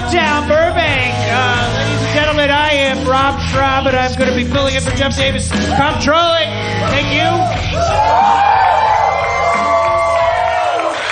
Harmontown, Burbank. Ladies and gentlemen, I am Rob Schrab, and I'm going to be filling in for Jeff Davis. Controlling. Thank you.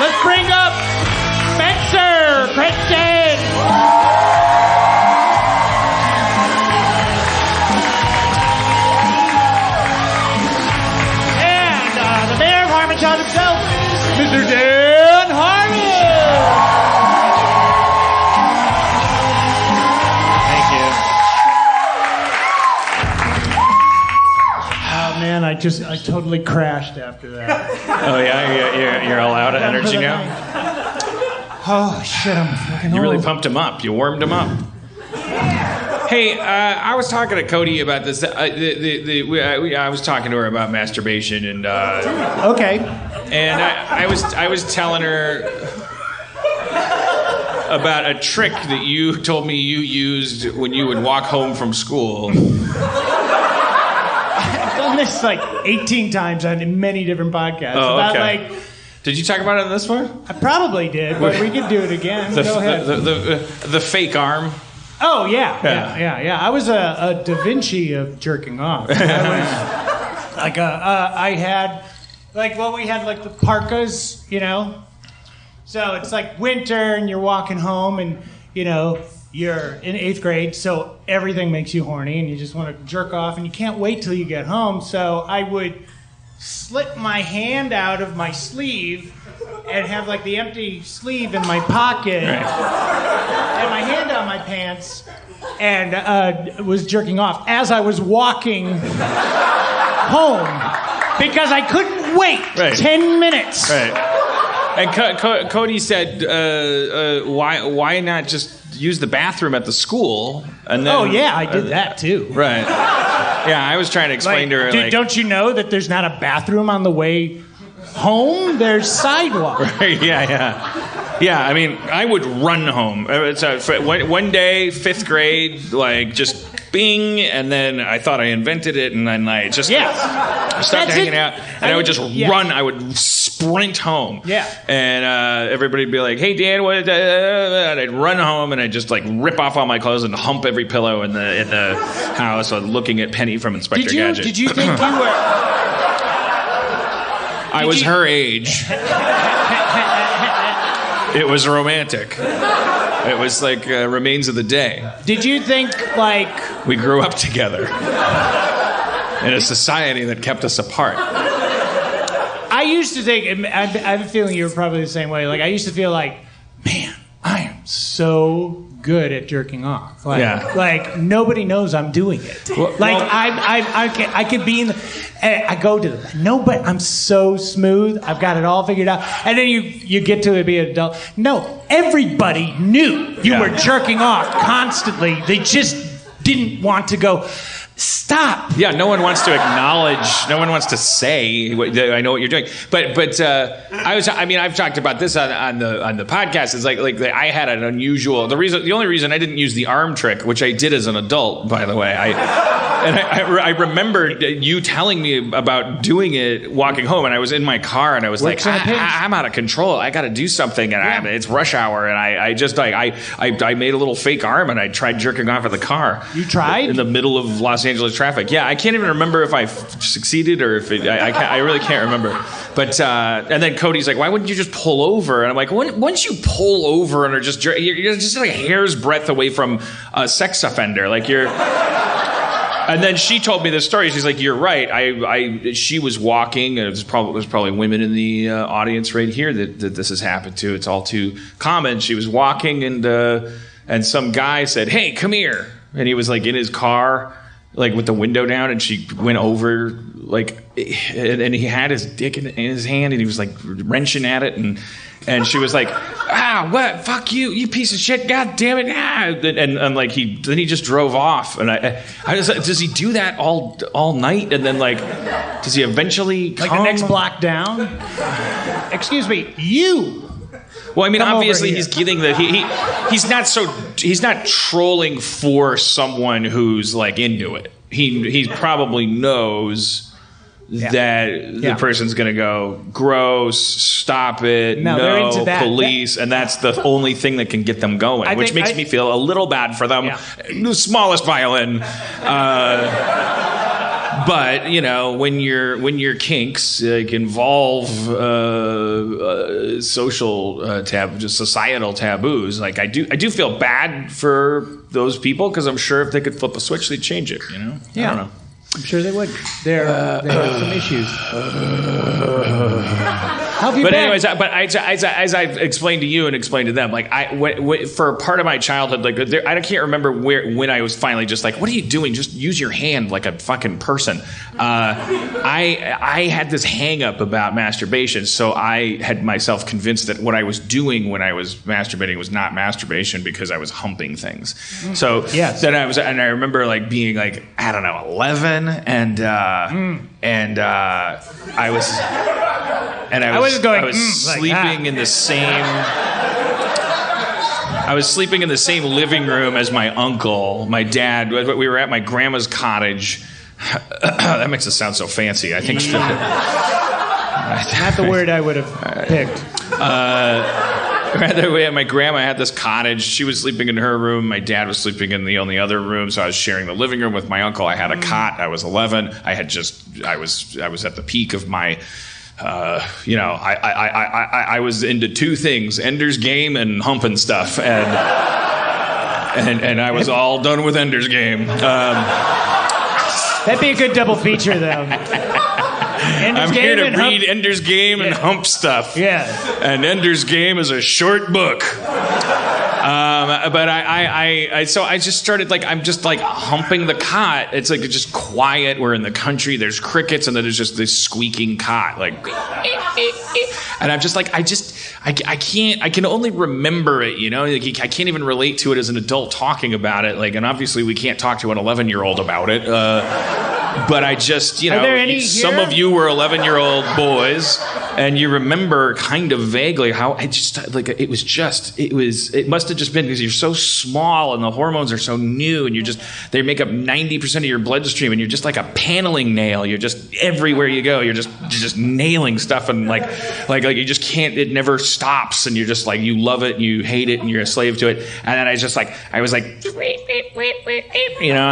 Let's bring up Spencer Kristen. And the mayor of Harmontown himself, Mr. Dan Harmon. Man, I totally crashed after that. Oh yeah, you're all out of energy now. Oh shit, I'm fucking. You really pumped him up. You warmed him up. Hey, I was talking to Cody about this. I was talking to her about masturbation and. Okay. And I was telling her about a trick that you told me you used when you would walk home from school. Done this like 18 times on many different podcasts. Oh, okay. Did you talk about it in this one? I probably did, but we could do it again. Go ahead. The fake arm. Oh yeah. I was a Da Vinci of jerking off. I was like I had we had like the parkas, you know. So it's like winter and you're walking home and you know. You're in 8th grade, so everything makes you horny, and you just want to jerk off, and you can't wait till you get home. So I would slip my hand out of my sleeve and have like the empty sleeve in my pocket, and my hand down my pants, and was jerking off as I was walking home because I couldn't wait 10 minutes. Right. And Cody said, "Why not just use the bathroom at the school?" And then, I did that too. Right. Yeah, I was trying to explain to her. Don't you know that there's not a bathroom on the way home? There's sidewalk. Right. Yeah. I mean, I would run home. So one day, 5th grade, like just bing, and then I thought I invented it, and then I just stopped hanging out, and I would just run. I would sprint home. Yeah. And everybody would be like, "Hey, Dan, what?" And I'd run home, and I'd just like rip off all my clothes and hump every pillow in the house, looking at Penny from Inspector Gadget. Did you think you were? I was her age. It was romantic. It was like remains of the day. Did you think like we grew up together in a society that kept us apart? I used to think, I have a feeling you were probably the same way. Like I used to feel like, man, I am so good at jerking off. Like nobody knows I'm doing it. I could be in the. I go to them. No, but I'm so smooth. I've got it all figured out. And then you get to be an adult. No, everybody knew you were jerking off constantly. They just didn't want to go. Stop. Yeah, no one wants to acknowledge. No one wants to say, "I know what you're doing." But I've talked about this on the podcast. It's like I had an unusual. The only reason I didn't use the arm trick, which I did as an adult, by the way. I remembered you telling me about doing it walking home, and I was in my car, and I was like, I'm out of control. I got to do something, and it's rush hour, and I just I made a little fake arm, and I tried jerking off in the car. You tried? In the middle of Los Angeles traffic. Yeah, I can't even remember if I succeeded or if I really can't remember. But and then Cody's like, "Why wouldn't you just pull over?" And I'm like, once you pull over and are just you're just like a hair's breadth away from a sex offender. Like you're. And then she told me this story. She's like, "You're right. She was walking. And there's probably women in the audience right here that this has happened to. It's all too common. She was walking and some guy said, 'Hey, come here.' And he was like in his car, like with the window down, and she went over and he had his dick in his hand, and he was like wrenching at it, and she was like, what? Fuck you, you piece of shit! God damn it! And like he just drove off, and I was like, does he do that all night? And then like, does he eventually like the next block down? Excuse me, you. Well, I mean, obviously he's getting he's not trolling for someone who's like into it. He probably knows that the person's going to go, gross, stop it, they're into that. police, and that's the only thing that can get them going, which makes me feel a little bad for them. The smallest violin. But when your kinks involve social just societal taboos, like I do feel bad for those people, because I'm sure if they could flip a switch, they'd change it. I don't know. I'm sure they would. They have some issues. How have you been? Anyways, as I've explained to you and explained to them, like for part of my childhood, like I can't remember when I was finally just like, what are you doing? Just use your hand like a fucking person. I had this hang up about masturbation, so I had myself convinced that what I was doing when I was masturbating was not masturbation, because I was humping things. So then I remember like being like, I don't know, 11, and I was sleeping in the same. I was sleeping in the same living room as my uncle, my dad. We were at my grandma's cottage. That makes it sound so fancy. I think not the word I would have picked. Rather, my grandma had this cottage. She was sleeping in her room. My dad was sleeping in the only other room. So I was sharing the living room with my uncle. I had a cot. I was 11. I was at the peak of my. I was into two things: Ender's Game and humping stuff, and I was all done with Ender's Game. That'd be a good double feature, though. I'm here to read Ender's Game and hump stuff. Yeah. And Ender's Game is a short book. But so I just started I'm just humping the cot. It's like just quiet. We're in the country. There's crickets, and then there's just this squeaking cot, and I'm just I can only remember it, I can't even relate to it as an adult talking about it. And obviously we can't talk to an 11-year-old about it. But I just, some of you were 11-year-old boys, and you remember kind of vaguely how it must have just been because you're so small and the hormones are so new, and they make up 90% of your bloodstream, and you're just like a paneling nail. You're just everywhere you go. You're just nailing stuff, and like you just can't, it never stops, and you're just you love it and you hate it and you're a slave to it. And then I was on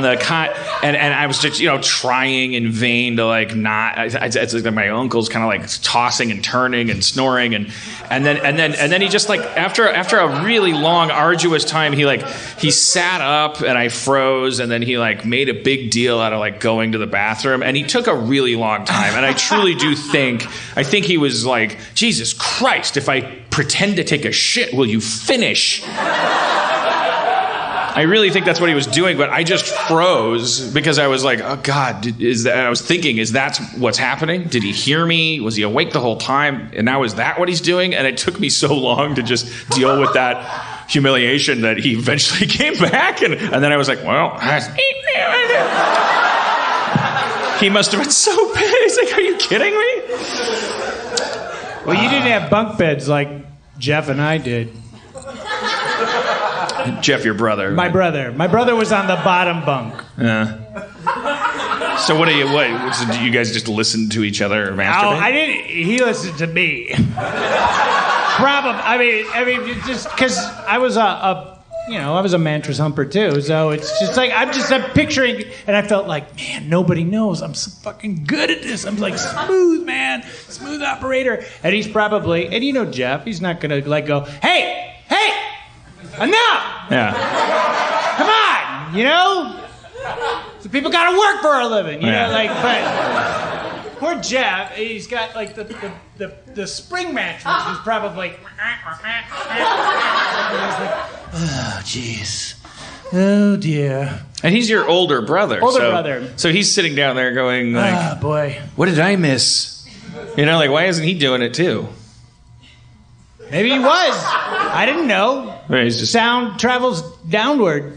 the cot, and I was just, trying in vain to not. It's like my uncle's kind of tossing and turning and snoring, and then he just after a really long, arduous time, he sat up, and I froze, and then he made a big deal out of going to the bathroom, and he took a really long time, and I truly do think he was like, Jesus Christ, if I pretend to take a shit, will you finish? I really think that's what he was doing, but I just froze because I was like, oh God, I was thinking, is that what's happening? Did he hear me? Was he awake the whole time? And now is that what he's doing? And it took me so long to just deal with that humiliation that he eventually came back. And then I was like, well, he must have been so pissed. He's like, are you kidding me? Well, you didn't have bunk beds like Jeff and I did. Jeff, your brother. My brother. My brother was on the bottom bunk. So what do you guys just listen to each other or masturbate? Oh, I didn't. He listened to me. Probably. I mean, just because I was I was a mattress humper too. So it's just I'm picturing, and I felt like, man, nobody knows. I'm so fucking good at this. I'm smooth, man, smooth operator. And he's probably, and Jeff, he's not gonna go, hey. Enough! Yeah. Come on, So people gotta work for a living, but poor Jeff, he's got the spring mattress is probably oh jeez. Oh dear. And he's your older brother. Brother. So he's sitting down there going oh boy. What did I miss? Why isn't he doing it too? Maybe he was. I didn't know. Right, Sound travels downward.